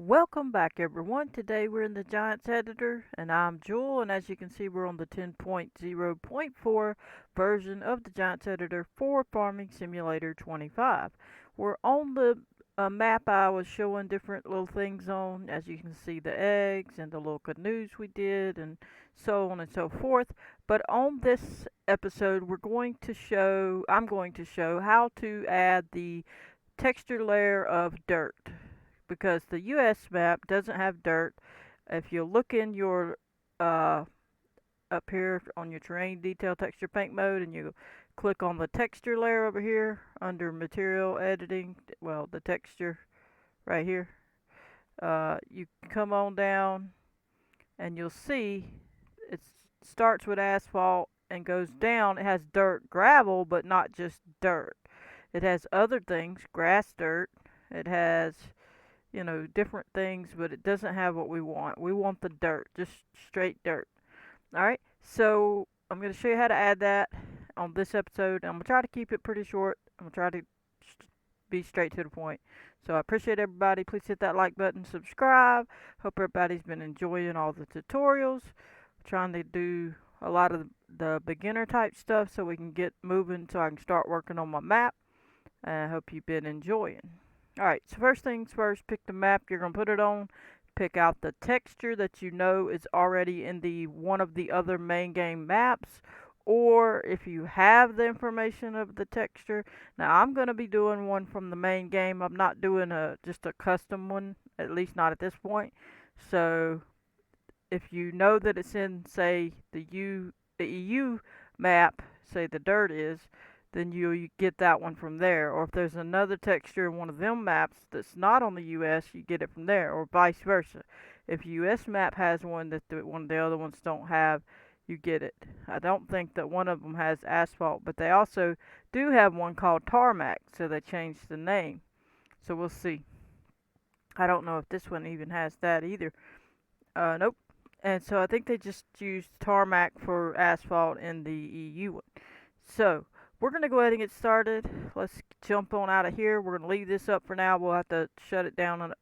Welcome back everyone. Today we're in the Giants editor and I'm Jewel, and as you can see we're on the 10.0.4 version of the Giants editor for Farming Simulator 25. We're on the map I was showing different little things on. As you can see, the eggs and the little canoes we did and so on and so forth. But on this episode I'm going to show how to add the texture layer of dirt, because the US map doesn't have dirt. If you look in your uh, up here on your terrain detail texture paint mode and you click on the texture layer over here under material editing, well, the texture right here, you come on down and you'll see it starts with asphalt and goes down. It has dirt, gravel, but not just dirt. It has other things, grass dirt. It has, different things, but it doesn't have what we want. We want the dirt, just straight dirt. All right, so I'm going to show you how to add that on this episode. I'm going to try to keep it pretty short. I'm going to try to be straight to the point. So I appreciate everybody. Please hit that like button, subscribe. Hope everybody's been enjoying all the tutorials. Trying to do a lot of the beginner type stuff so we can get moving so I can start working on my map. I hope you've been enjoying. Alright, so first things first, pick the map you're going to put it on. Pick out the texture that you know is already in the one of the other main game maps, or if you have the information of the texture. Now I'm going to be doing one from the main game. I'm not doing just a custom one, at least not at this point. So if you know that it's in, say, the EU map, say the dirt is, then you get that one from there. Or if there's another texture in one of them maps that's not on the US, you get it from there, or vice versa. If US map has one that one of the other ones don't have, you get it. I don't think that one of them has asphalt, but they also do have one called tarmac, so they changed the name. So we'll see. I don't know if this one even has that either. Nope. And so I think they just used tarmac for asphalt in the EU one. So we're going to go ahead and get started. Let's jump on out of here. We're going to leave this up for now. We'll have to shut it down and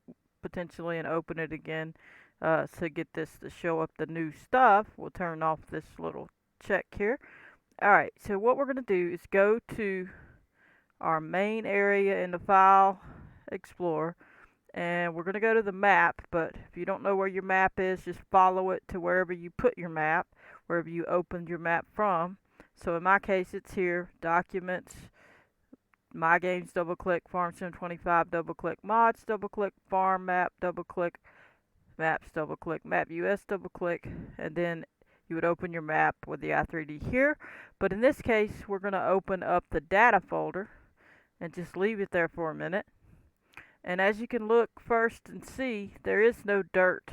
potentially and open it again to get this to show up the new stuff. We'll turn off this little check here. Alright, so what we're going to do is go to our main area in the File Explorer, and we're going to go to the map. But if you don't know where your map is, just follow it to wherever you put your map, wherever you opened your map from. So in my case, it's here, Documents, My Games, double click, Farm Sim 25, double click, Mods, double click, Farm Map, double click, Maps, double click, Map US, double click, and then you would open your map with the i3D here. But in this case, we're going to open up the data folder and just leave it there for a minute. And as you can look first and see, there is no dirt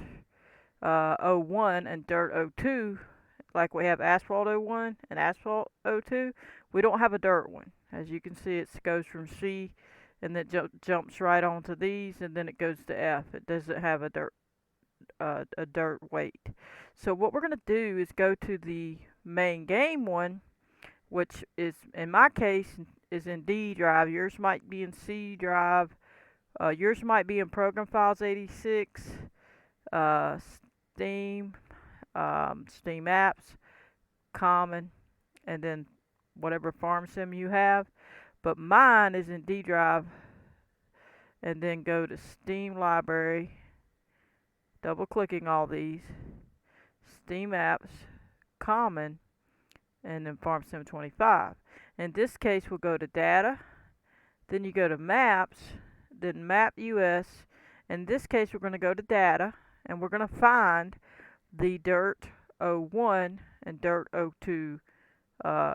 01 and dirt 02 like we have asphalt 01 and asphalt 02. We don't have a dirt one. As you can see, it goes from C and then jumps right onto these, and then it goes to F. It doesn't have a dirt weight. So what we're going to do is go to the main game one, which is, in my case, is in D drive. Yours might be in C drive. Yours might be in Program Files 86, Steam, Steam Apps, Common, and then whatever farm sim you have. But mine is in D drive, and then go to Steam Library, double clicking all these, Steam Apps, Common, and then Farm Sim 25. In this case, we'll go to Data, then you go to Maps, then Map US. In this case, we're going to go to Data, and we're going to find the Dirt 01 and Dirt 02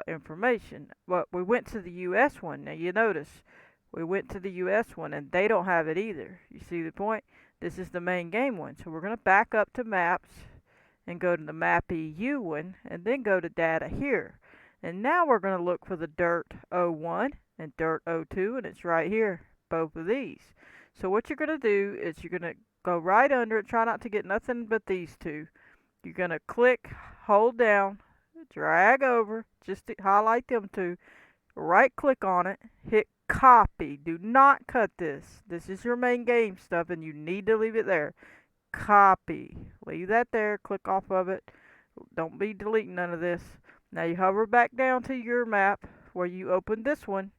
information. But we went to the US one. Now you notice we went to the US one and they don't have it either. You see the point? This is the main game one. So we're going to back up to Maps and go to the Map EU one, and then go to Data here. And now we're going to look for the Dirt 01 and Dirt 02, and it's right here, both of these. So what you're going to do is you're going to go right under it. Try not to get nothing but these two. You're going to click, hold down, drag over, just to highlight them two, right click on it, hit copy. Do not cut this. This is your main game stuff and you need to leave it there. Copy. Leave that there. Click off of it. Don't be deleting none of this. Now you hover back down to your map where you opened this one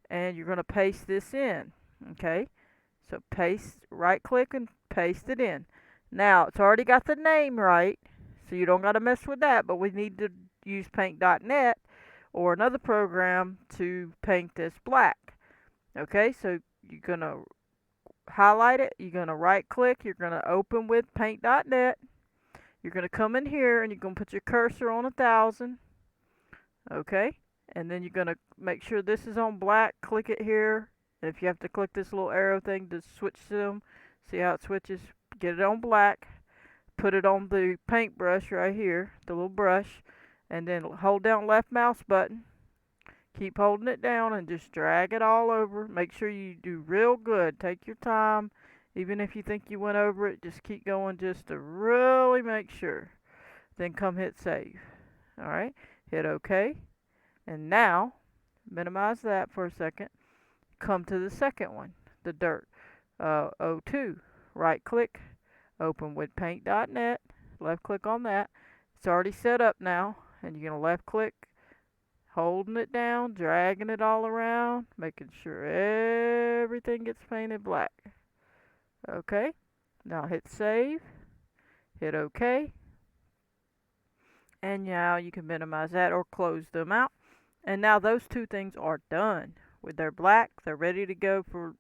and you're going to paste this in. Okay? So paste, right click and paste it in. Now it's already got the name right, so you don't got to mess with that, but we need to use paint.net or another program to paint this black. Okay, so you're going to highlight it, you're going to right click, you're going to open with paint.net. You're going to come in here and you're going to put your cursor on 1000. Okay, and then you're going to make sure this is on black, click it here. And if you have to click this little arrow thing to switch to them, see how it switches, get it on black, put it on the paintbrush right here, the little brush, and then hold down left mouse button, keep holding it down and just drag it all over. Make sure you do real good, take your time. Even if you think you went over it, just keep going just to really make sure. Then come hit save. Alright, hit OK. And now, minimize that for a second. Come to the second one, the dirt. O2. Right click, open with paint.net. Left click on that. It's already set up now. And you're going to left click, holding it down, dragging it all around, making sure everything gets painted black. Okay, now hit save, hit OK, and now you can minimize that or close them out. And now those two things are done. With their black, they're ready to go for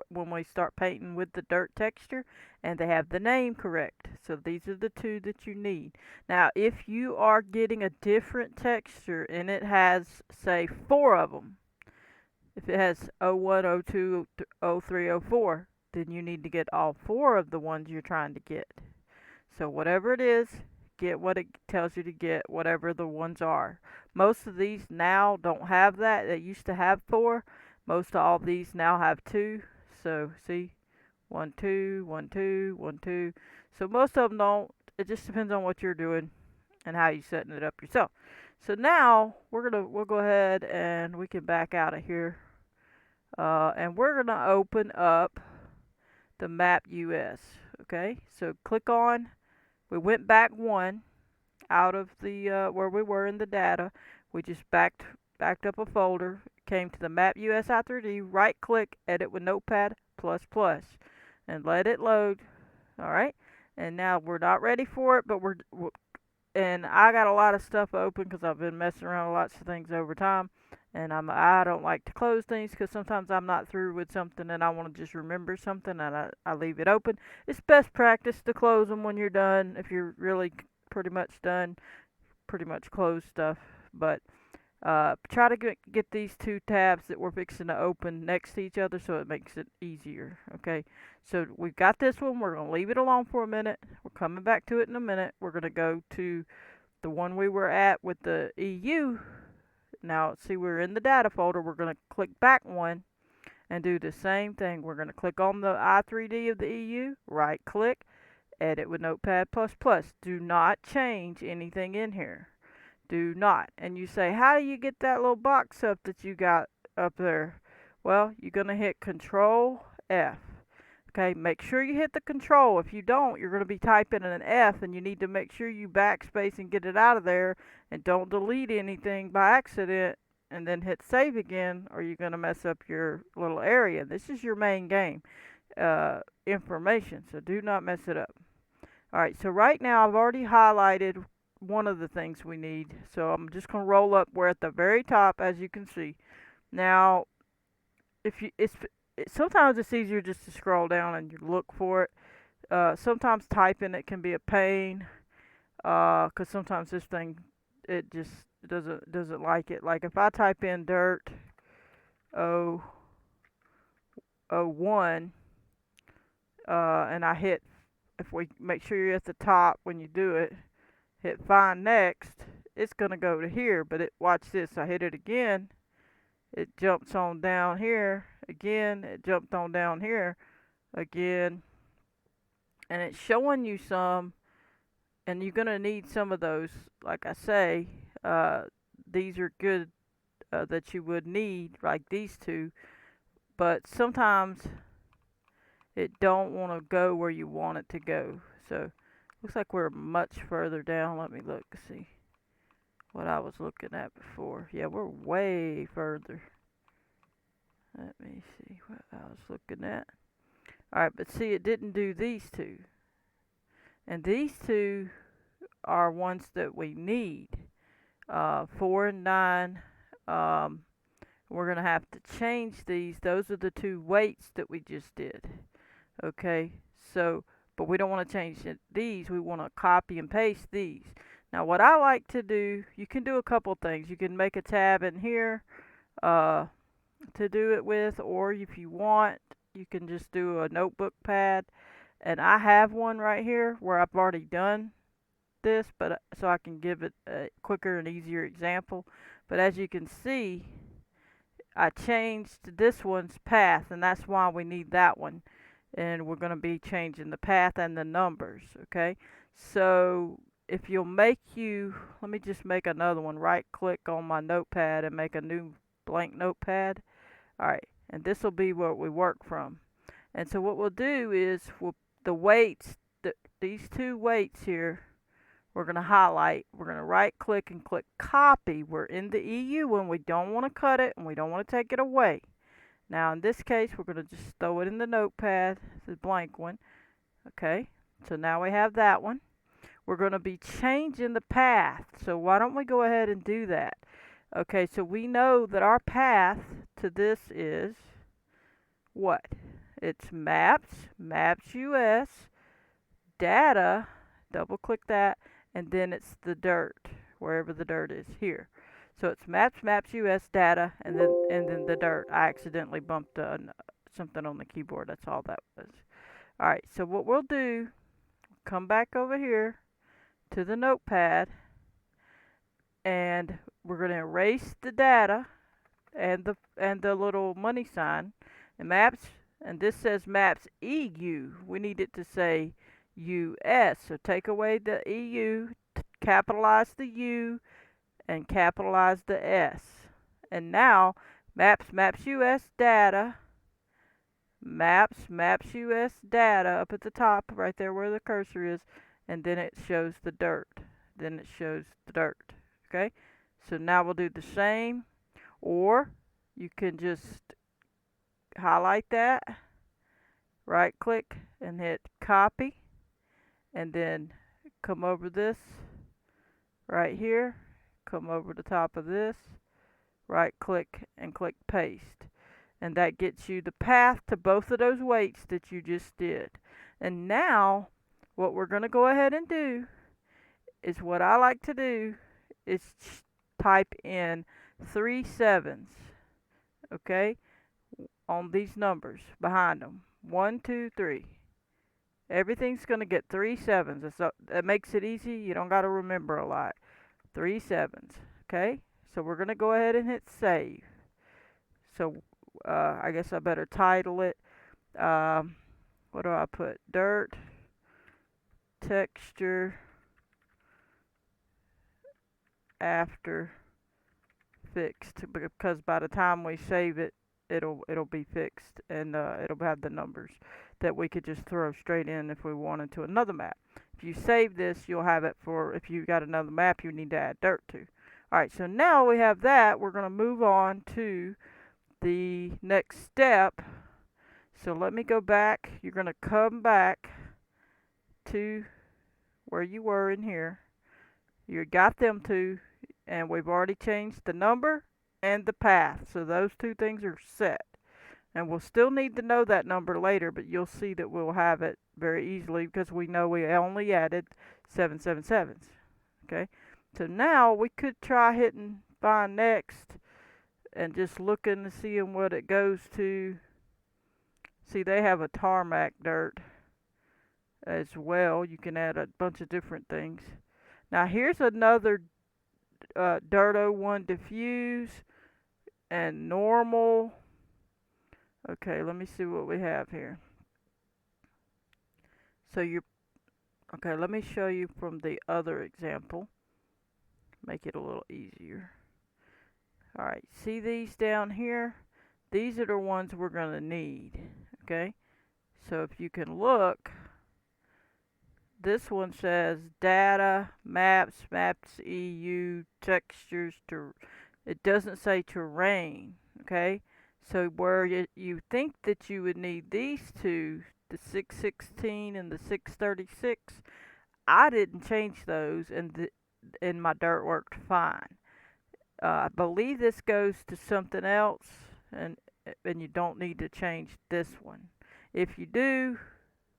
when we start painting with the dirt texture, and they have the name correct. So these are the two that you need. Now if you are getting a different texture and it has, say, 4 of them, if it has 01, 02, 03, 04, then you need to get all 4 of the ones you're trying to get. So whatever it is, get what it tells you to get, whatever the ones are. Most of these now don't have that. They used to have 4. Most of all these now have 2. So see, 1, 2, 1, 2, 1, 2. So most of them don't. It just depends on what you're doing and how you're setting it up yourself. So now we'll go ahead and we can back out of here, and we're gonna open up the map US. Okay, so click on. We went back 1 out of the where we were in the data. We just backed up a folder. Came to the map US I3D. Right click, edit with Notepad++, and let it load. All right, and now we're not ready for it, but and I got a lot of stuff open because I've been messing around with lots of things over time, and I don't like to close things because sometimes I'm not through with something and I want to just remember something and I leave it open. It's best practice to close them when you're done. If you're really pretty much done, pretty much close stuff. But try to get these 2 tabs that we're fixing to open next to each other so it makes it easier. Okay, so we've got this one. We're going to leave it alone for a minute. We're coming back to it in a minute. We're going to go to the one we were at with the EU. Now see, we're in the data folder. We're going to click back 1 and do the same thing. We're going to click on the I3D of the EU, right click, edit with Notepad++. Do not change anything in here. Do not. And you say, how do you get that little box up that you got up there? Well, you're going to hit Control F. Okay, make sure you hit the control. If you don't, you're going to be typing an F, and you need to make sure you backspace and get it out of there, and don't delete anything by accident and then hit save again, or you're going to mess up your little area. This is your main game information, so do not mess it up. Alright, so right now I've already highlighted one of the things we need, so I'm just going to roll up. We're at the very top, as you can see. Now, sometimes it's easier just to scroll down and you look for it. Sometimes typing it can be a pain, because sometimes this thing, it just doesn't like it. Like if I type in dirt 01, and I hit, if we make sure you're at the top when you do it, hit find next, it's gonna go to here. But watch this, I hit it again, it jumps on down here again, it jumped on down here again, and it's showing you some, and you're gonna need some of those. Like I say, these are good, that you would need, like these 2, but sometimes it don't want to go where you want it to go. So looks like we're much further down. Let me look, see what I was looking at before. Yeah, we're way further. Let me see what I was looking at. Alright, but see, it didn't do these two. And these two are ones that we need. 4 and 9. We're going to have to change these. Those are the two weights that we just did. Okay, so, but we don't want to change these. We want to copy and paste these. Now, what I like to do, you can do a couple things. You can make a tab in here to do it with, or if you want, you can just do a notebook pad. And I have one right here where I've already done this, but so I can give it a quicker and easier example. But as you can see, I changed this one's path, and that's why we need that one. And we're going to be changing the path and the numbers, okay? So if you'll let me just make another one. Right click on my notepad and make a new blank notepad. Alright, and this will be what we work from. And so what we'll do is the weights, these two weights here, we're going to highlight. We're going to right click and click copy. We're in the EU when we don't want to cut it and we don't want to take it away. Now in this case, we're going to just throw it in the notepad, the blank one. Okay, so now we have that one. We're going to be changing the path. So why don't we go ahead and do that? Okay, so we know that our path to this is what? It's maps US, data, double click that, and then it's the dirt, wherever the dirt is here. So it's maps US data, and then the dirt. I accidentally bumped something on the keyboard. That's all that was. All right. So what we'll do, come back over here to the notepad, and we're going to erase the data and the little money sign and maps. And this says maps EU. We need it to say US. So take away the EU, capitalize the U, and capitalize the S. And now maps US data, maps US data up at the top right there where the cursor is, and then it shows the dirt. Then it shows the dirt. Okay? So now we'll do the same, or you can just highlight that, right click and hit copy, and then come over this right here, come over the top of this, right click and click paste. And that gets you the path to both of those weights that you just did. And now what we're going to go ahead and do is what I like to do is type in 3 sevens, okay, on these numbers behind them. 1, 2, 3. Everything's going to get 3 sevens. That makes it easy. You don't got to remember a lot. 3 sevens. Okay? So we're going to go ahead and hit save. So I guess I better title it. What do I put? Dirt texture after fixed, because by the time we save it, it'll be fixed, and it'll have the numbers that we could just throw straight in if we wanted to another map. If you save this, you'll have it for if you got another map you need to add dirt to. Alright, so now we have that. We're going to move on to the next step. So let me go back. You're going to come back to where you were in here. You got them to, and we've already changed the number and the path. So those two things are set. And we'll still need to know that number later, but you'll see that we'll have it very easily because we know we only added 777s. Okay? So now we could try hitting find next and just looking and seeing what it goes to. See, they have a tarmac dirt as well. You can add a bunch of different things. Now here's another Dirt 01 diffuse and normal. Okay, let me see what we have here. So okay, let me show you from the other example. Make it a little easier. Alright, see these down here? these are the ones we're going to need. Okay, so if you can look, this one says data, maps, maps EU, textures, to, it doesn't say terrain. Okay, so where you think that you would need these two, the 616 and the 636, I didn't change those, and my dirt worked fine. I believe this goes to something else, and you don't need to change this one. If you do,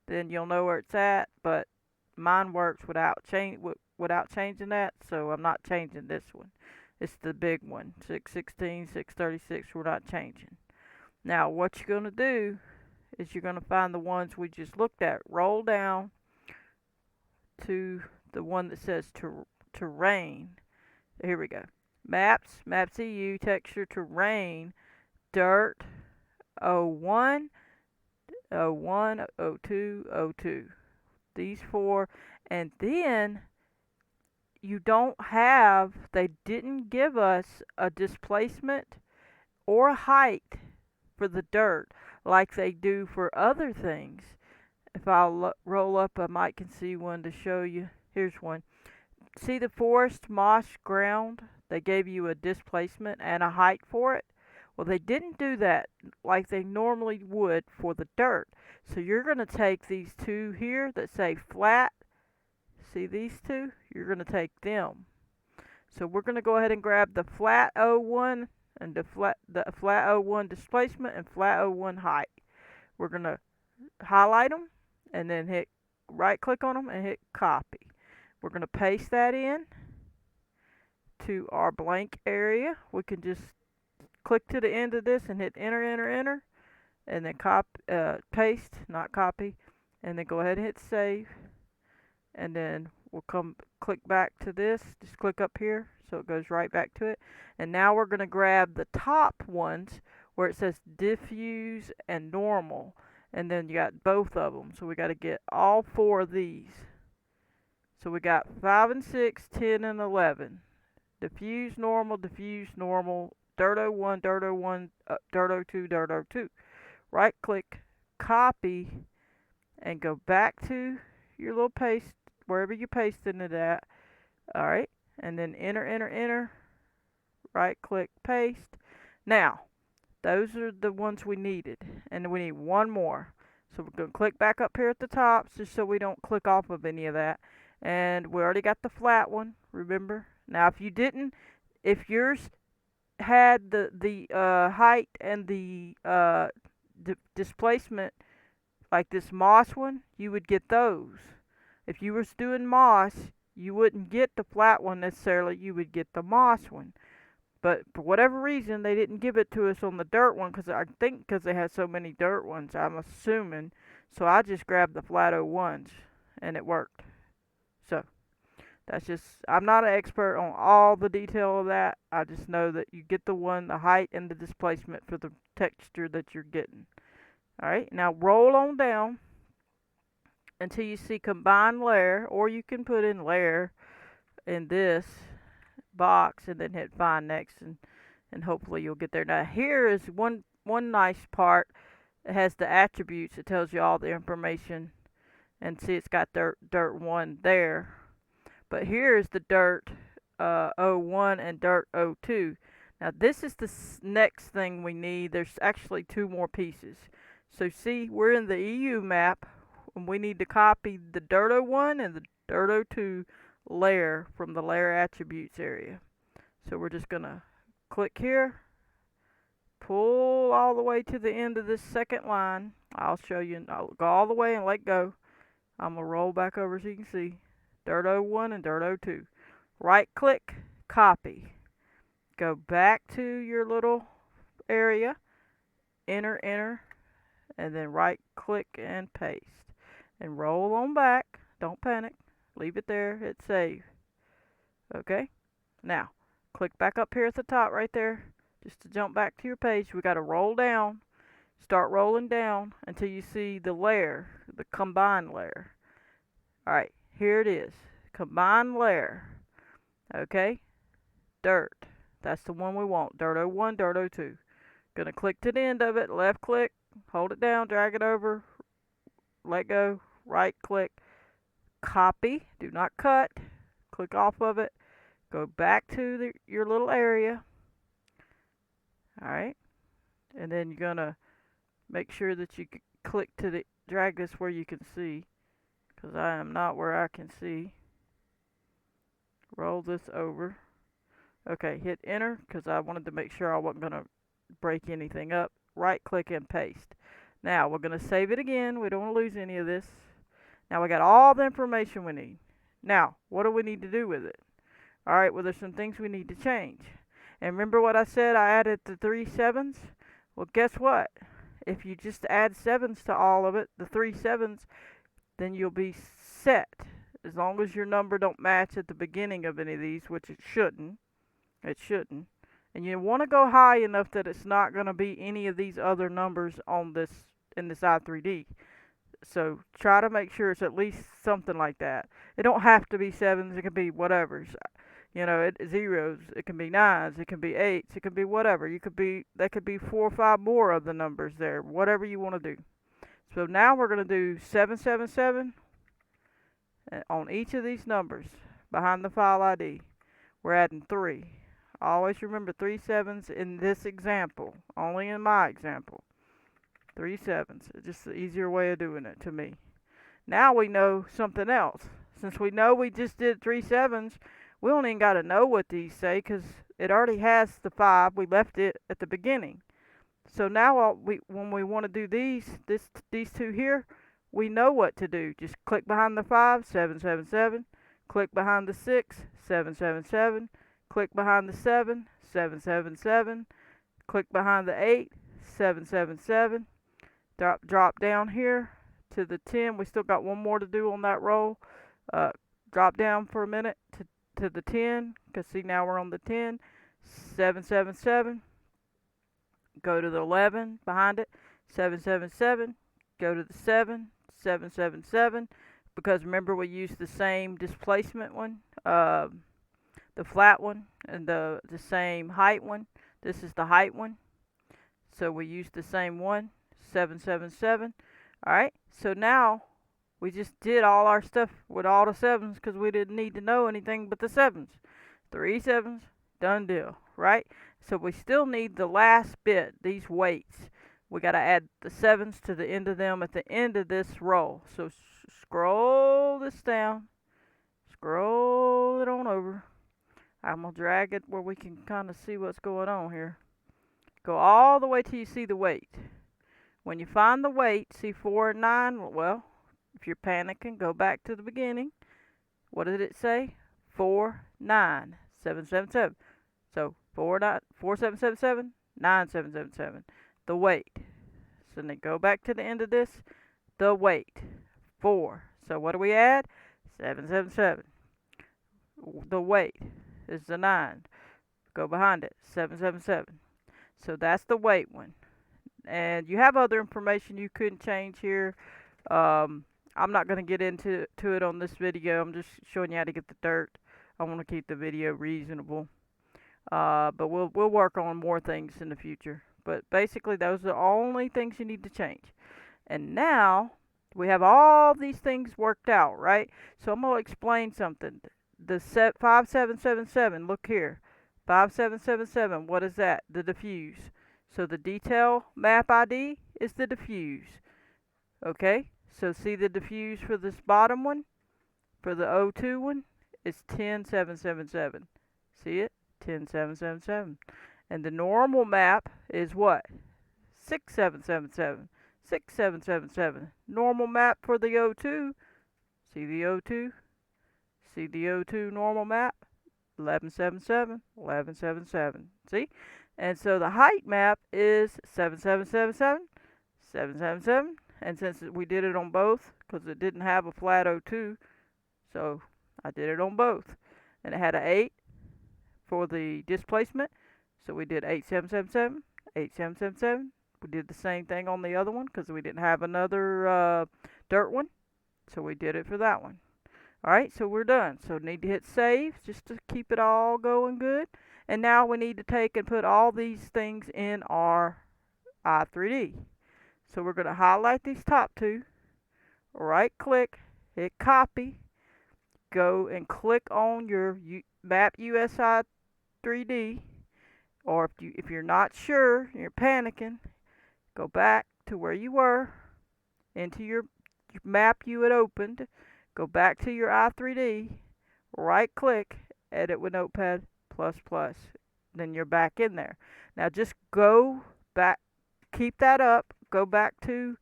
then you'll know where it's at. But mine works without changing that, so I'm not changing this one. It's the big one, 616, 636. We're not changing. Now, what you're gonna do is you're gonna find the ones we just looked at. Roll down to the one that says terrain. Here we go. Maps, Maps EU, texture, terrain, dirt, 01, 01, 02, 02. These four. And then they didn't give us a displacement or a height for the dirt like they do for other things. If I'll roll up, I might can see one to show you. Here's one. See the forest moss ground? They gave you a displacement and a height for it. Well, they didn't do that like they normally would for the dirt. So you're going to take these two here that say flat. See these two? You're going to take them. So we're going to go ahead and grab the flat 01 and the flat 01 displacement and flat 01 height. We're going to highlight them and then hit right click on them and hit copy. We're going to paste that in to our blank area. We can just click to the end of this and hit enter, enter, enter, and then paste, not copy, and then go ahead and hit save. And then we'll click back to this. Just click up here so it goes right back to it. And now we're going to grab the top ones where it says diffuse and normal, and then you got both of them. So we got to get all four of these. So we got 5 and 6, 10 and 11. Diffuse normal, dirt 01, dirt 01, dirt 02, dirt 02. Right click, copy, and go back to your little paste, wherever you're pasting it at. Alright, and then enter, enter, enter. Right click, paste. Now, those are the ones we needed, and we need one more. So we're going to click back up here at the top just so we don't click off of any of that. And we already got the flat one, remember? Now if yours had the height and the displacement like this moss one, you would get those. If you was doing moss, you wouldn't get the flat one necessarily, you would get the moss one. But for whatever reason, they didn't give it to us on the dirt one, because they had so many dirt ones, I'm assuming. So I just grabbed the flat 01s, and it worked. So, I'm not an expert on all the detail of that. I just know that you get the height and the displacement for the texture that you're getting. Alright, now roll on down until you see combine layer, or you can put in layer in this box and then hit find next, and hopefully you'll get there. Now here is one nice part. It has the attributes. It tells you all the information, and see it's got dirt 1 there. But here is the dirt 01 and dirt 02. Now this is the next thing we need. There's actually 2 more pieces. So see, we're in the EU map, and we need to copy the dirt 01 and the dirt 02 layer from the layer attributes area. So we're just going to click here, pull all the way to the end of this second line. I'll show you. I'll go all the way and let go. I'm going to roll back over so you can see dirt 01 and dirt 02. Right click, copy. Go back to your little area, enter, enter, and then right click and paste. And roll on back. Don't panic. Leave it there. Hit save. Okay. Now, click back up here at the top right there. Just to jump back to your page, we got to roll down. Start rolling down until you see the layer, the combine layer. Alright, here it is. Combine layer. Okay. Dirt. That's the one we want. Dirt 01, dirt 02. Gonna click to the end of it, left click, hold it down, drag it over, let go, right click, copy, do not cut, click off of it, go back to your little area, alright, and then you're gonna make sure that you click to the, drag this where you can see, because I am not where I can see. Roll this over. Okay, hit enter, because I wanted to make sure I wasn't gonna break anything up. Right click and paste. Now we're gonna save it again. We don't want to lose any of this. Now we got all the information we need. Now, what do we need to do with it? Alright, well there's some things we need to change. And remember what I said, I added the 3 sevens? Well, guess what? If you just add 7s to all of it, the 3 sevens, then you'll be set. As long as your number don't match at the beginning of any of these, which it shouldn't. It shouldn't. And you want to go high enough that it's not going to be any of these other numbers on this in this I3D. So try to make sure it's at least something like that. It don't have to be 7s. It can be whatever. You know, zeros. It can be 9s. It can be 8s. It can be whatever. That could be 4 or 5 more of the numbers there. Whatever you want to do. So now we're going to do 777 on each of these numbers behind the file ID. We're adding 3. Always remember 3 sevens in this example. Only in my example. 3 sevens. It's just the easier way of doing it to me. Now we know something else. Since we know we just did 3 sevens, we don't even got to know what these say because it already has the 5. We left it at the beginning. So now when we want to do these two here, we know what to do. Just click behind the 5, 777. Click behind the 6, 777. Click behind the 7, 777. Click behind the 8, 777. Drop down here to the 10. We still got one more to do on that row. Drop down for a minute to the 10, because see, now we're on the 10. 777. Go to the 11 behind it. 777. Go to the 7, 777. Because remember, we used the same displacement one, the flat one, and the same height one. This is the height one. So we used the same one, 777. Alright, so now we just did all our stuff with all the 7s because we didn't need to know anything but the 7s. 3 sevens, done deal, right? So we still need the last bit, these weights. We got to add the 7s to the end of them at the end of this row. So scroll this down, scroll it on over. I'm going to drag it where we can kind of see what's going on here. Go all the way till you see the weight. When you find the weight, see 4 and 9, well, if you're panicking, go back to the beginning. What did it say? 4, 9, 777. So 4, 9, 4, 7, 7, 7, 9, 7, 7, 7. The weight. So then go back to the end of this. The weight. 4. So what do we add? 7, 7, 7. The weight is the 9. Go behind it. 7, 7, 7. So that's the weight one. And you have other information you couldn't change here. I'm not going to get into it on this video. I'm just showing you how to get the dirt. I want to keep the video reasonable. But we'll work on more things in the future. But basically, those are the only things you need to change. And now, we have all these things worked out, right? So I'm going to explain something. The 5777, look here. 5777, what is that? The diffuse. So the detail map ID is the diffuse. Okay? So see the diffuse for this bottom one? For the O2 one? It's 10777. See it? 10777. And the normal map is what? 6777. 6777. Normal map for the O2. See the O2? See the O2 normal map? 1177. 1177. See? And so the height map is 7777. 777. And since we did it on both, because it didn't have a flat O2, so I did it on both. And it had an 8 for the displacement, so we did 8777, 8777. We did the same thing on the other one, because we didn't have another dirt one, so we did it for that one. Alright, so we're done. So need to hit save, just to keep it all going good. And now we need to take and put all these things in our i3D. So we're going to highlight these top two, right click, hit copy, go and click on your map USI 3D, or if you're not sure, you're panicking, go back to where you were, into your map you had opened, go back to your i3D, right click, edit with Notepad++. Then you're back in there. Now just go back, keep that up, go back to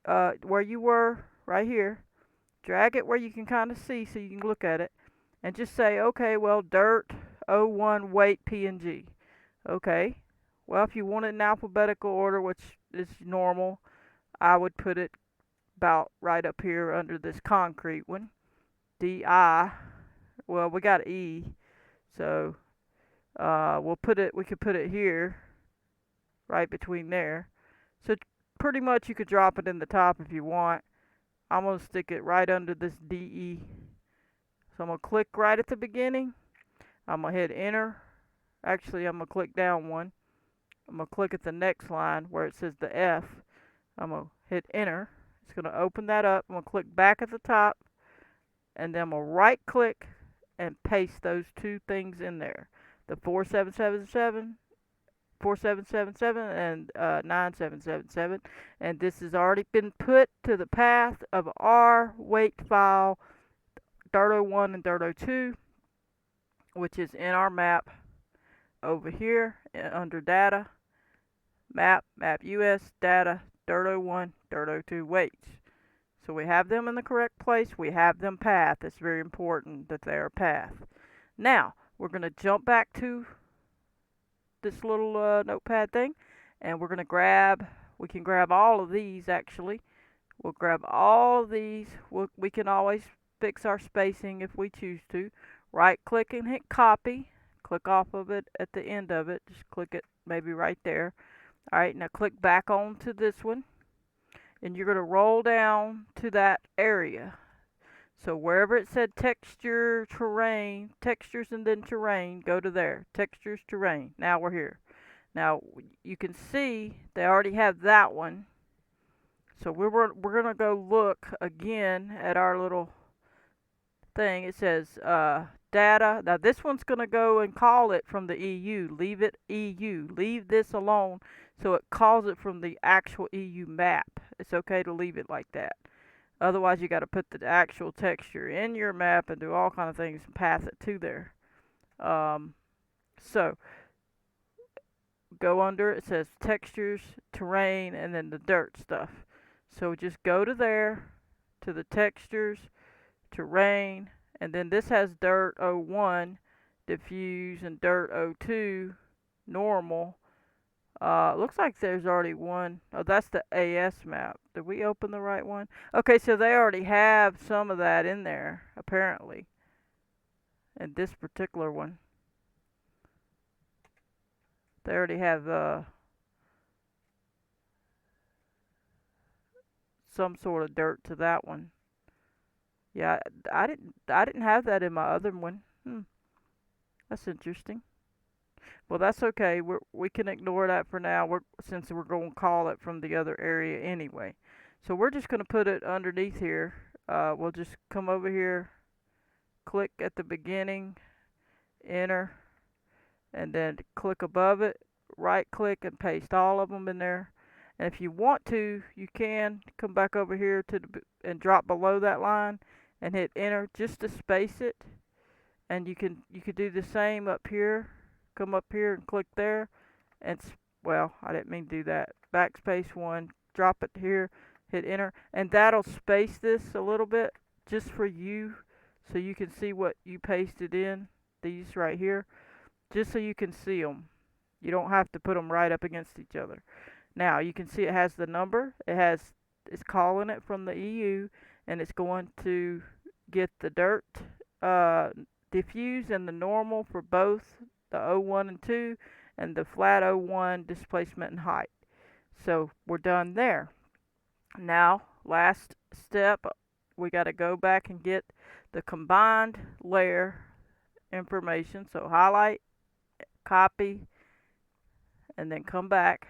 where you were right here, drag it where you can kind of see so you can look at it, and just say, okay, well, dirt 01 weight PNG. Okay, well, if you want it in alphabetical order, which is normal, I would put it about right up here under this concrete one. DI, well, we got E, so we could put it here, right between there. So pretty much you could drop it in the top if you want. I'm going to stick it right under this DE. So I'm going to click right at the beginning. I'm going to hit enter. Actually, I'm going to click down one. I'm going to click at the next line where it says the F. I'm going to hit enter. It's going to open that up. I'm going to click back at the top. And then I'm going to right click and paste those two things in there. The 4777 and 9777, and this has already been put to the path of our weight file dirt01 and dirt02, which is in our map over here under data, map US data dirt01 dirt02 weights. So we have them in the correct place, we have them path. It's very important that they are path. Now we're going to jump back to this little notepad thing, and we're going to grab, we can grab all of these actually. We'll grab all of these. We can always fix our spacing if we choose to. Right click and hit copy. Click off of it at the end of it. Just click it maybe right there. Alright, now click back onto this one, and you're going to roll down to that area. So wherever it said texture, terrain, textures and then terrain, go to there. Textures, terrain. Now we're here. Now you can see they already have that one. So we're going to go look again at our little thing. It says data. Now this one's going to go and call it from the EU. Leave it EU. Leave this alone so it calls it from the actual EU map. It's okay to leave it like that. Otherwise, you got to put the actual texture in your map and do all kind of things and path it to there. So go under it says textures, terrain, and then the dirt stuff. So just go to there, to the textures, terrain, and then this has dirt 01, diffuse, and dirt 02, normal. Looks like there's already one. Oh, that's the AS map. Did we open the right one? Okay, so they already have some of that in there, apparently. And this particular one. They already have some sort of dirt to that one. Yeah, I didn't have that in my other one. That's interesting. Well, that's okay. We can ignore that for now. Since we're going to call it from the other area anyway. So we're just going to put it underneath here. We'll just come over here, click at the beginning, enter, and then click above it, right click and paste all of them in there. And if you want to, you can come back over here and drop below that line and hit enter just to space it. And you could do the same up here. Come up here and click there, and well, I didn't mean to do that. Backspace one, drop it here, hit enter, and that'll space this a little bit just for you, so you can see what you pasted in. These right here, just so you can see them. You don't have to put them right up against each other. Now you can see it has the number. It's calling it from the EU, and it's going to get the dirt, diffuse, and the normal for both the 01 and 2, and the flat 01 displacement and height. So we're done there. Now, last step, we got to go back and get the combined layer information. So highlight, copy, and then come back,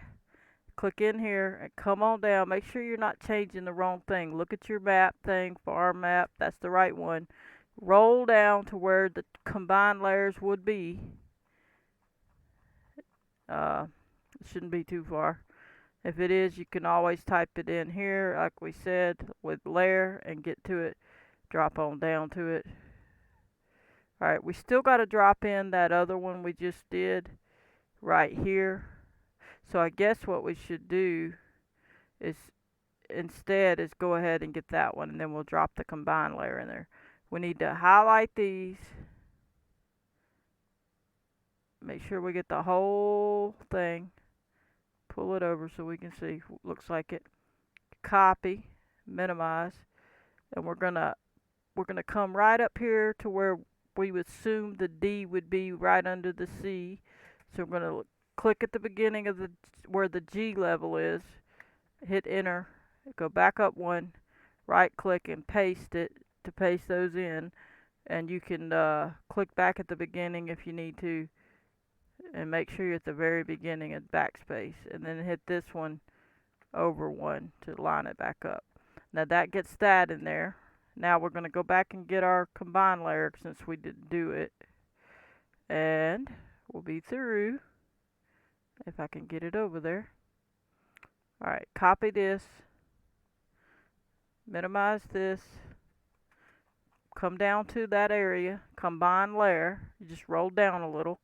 click in here and come on down. Make sure you're not changing the wrong thing. Look at your map thing, farm map, that's the right one. Roll down to where the combined layers would be. It shouldn't be too far. If it is, you can always type it in here, like we said, with layer and get to it. Drop on down to it. Alright, we still got to drop in that other one we just did right here. So I guess what we should do is instead is go ahead and get that one, and then we'll drop the combine layer in there. We need to highlight these. Make sure we get the whole thing. Pull it over so we can see. Looks like it. Copy, minimize, and we're gonna come right up here to where we would assume the D would be right under the C. So we're gonna click at the beginning of where the G level is, hit enter, go back up one, right click and paste it to paste those in, and you can click back at the beginning if you need to, and make sure you're at the very beginning and backspace, and then hit this one over one to line it back up. Now that gets that in there. Now we're going to go back and get our combine layer since we didn't do it, and we'll be through if I can get it over there. Alright, copy this, minimize this, come down to that area, combine layer, you just roll down a little,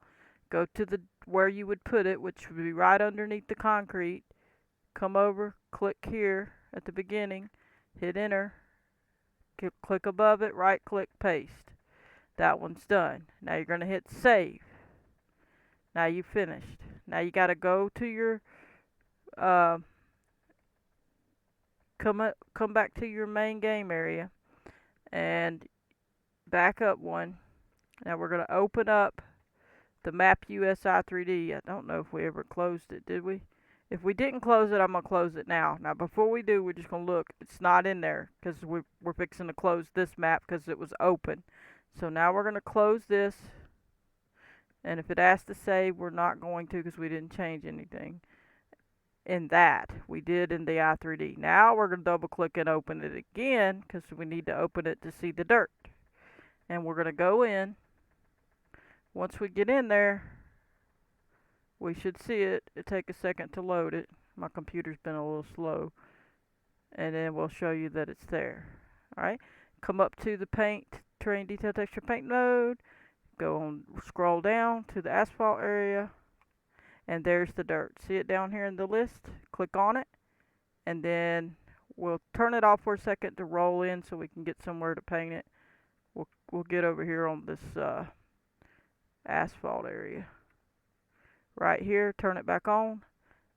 go to the where you would put it, which would be right underneath the concrete, come over, click here at the beginning, hit enter, click above it, right click, paste. That one's done. Now you're going to hit save. Now you finished. Now you got to go to your come back to your main game area and back up one. Now we're going to open up the map USI 3D. I don't know if we ever closed it, did we? If we didn't close it, I'm going to close it now. Now before we do, we're just going to look. It's not in there because we're fixing to close this map because it was open. So now we're going to close this, and if it asks to save, we're not going to because we didn't change anything in that. We did in the i3D. Now we're going to double click and open it again because we need to open it to see the dirt. And we're going to go in. Once we get in there, we should see it. It'll take a second to load it. My computer's been a little slow. And then we'll show you that it's there. Alright, come up to the paint, terrain detail texture paint mode. Go on, scroll down to the asphalt area. And there's the dirt. See it down here in the list? Click on it. And then we'll turn it off for a second to roll in so we can get somewhere to paint it. We'll get over here on this asphalt area. Right here, turn it back on.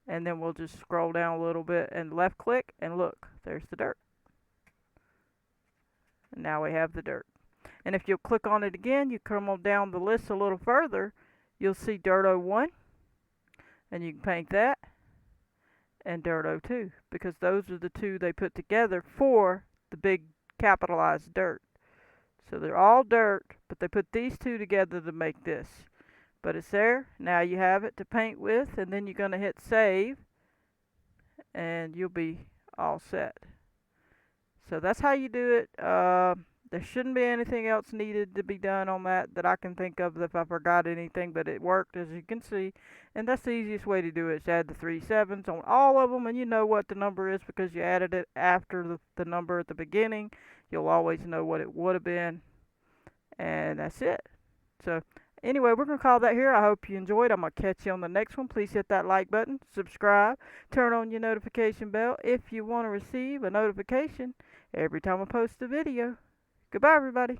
And then we'll just scroll down a little bit and left click and look, there's the dirt. And now we have the dirt. And if you'll click on it again, you come on down the list a little further, you'll see Dirt 01. And you can paint that and Dirt 02 because those are the two they put together for the big capitalized dirt. So they're all dirt, but they put these two together to make this. But it's there. Now you have it to paint with, and then you're going to hit save, and you'll be all set. So that's how you do it. There shouldn't be anything else needed to be done on that I can think of if I forgot anything, but it worked as you can see. And that's the easiest way to do it, is add the 3 7s on all of them, and you know what the number is because you added it after the number at the beginning. You'll always know what it would have been, and that's it. So anyway, we're going to call that here. I hope you enjoyed. I'm going to catch you on the next one. Please hit that like button, subscribe, turn on your notification bell if you want to receive a notification every time I post a video. Goodbye, everybody.